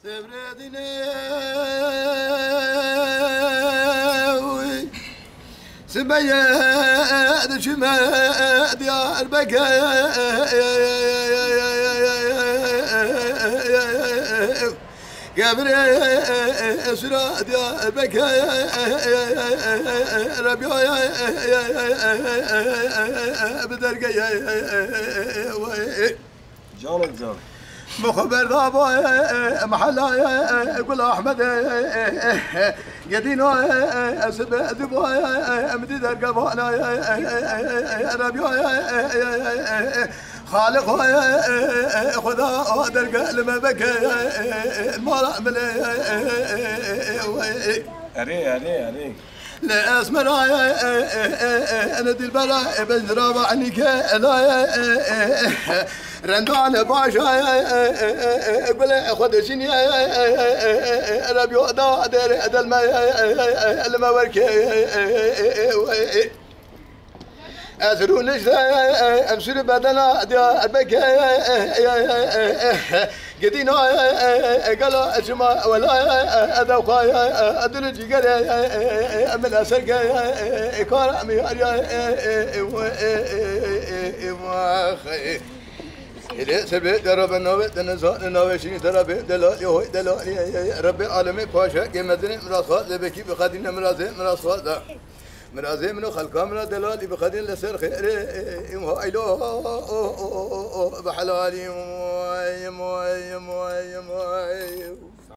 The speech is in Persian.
تبردني سبيا شماد يا البكا قبر اسراد يا البكا ربي بدرقه جالك جال مخبر ضابو محلا يقول احمد قدينو اسب ذبو امدد القبانا ربي خالق خذا درق لما بكى المال عمل اري لا اسمر انا دي البلاء بزراب عنك لا رندان باشا قول خذ شني ربي ودا در الماء وركي أسرون أمسر بدنا أبكي قدينا قالوا أجمع ولا أذوقا أدرج قال من أسرق كار مياريا إلى سبب درب النوبة تنزل النوبة شيء درب دلالي ربي عالمي باشا كمدني مراسات لبكي بخدين مراسات مرازي منو خلقا من دلالي بخدين لسر خير إمهايلو بحلالي موي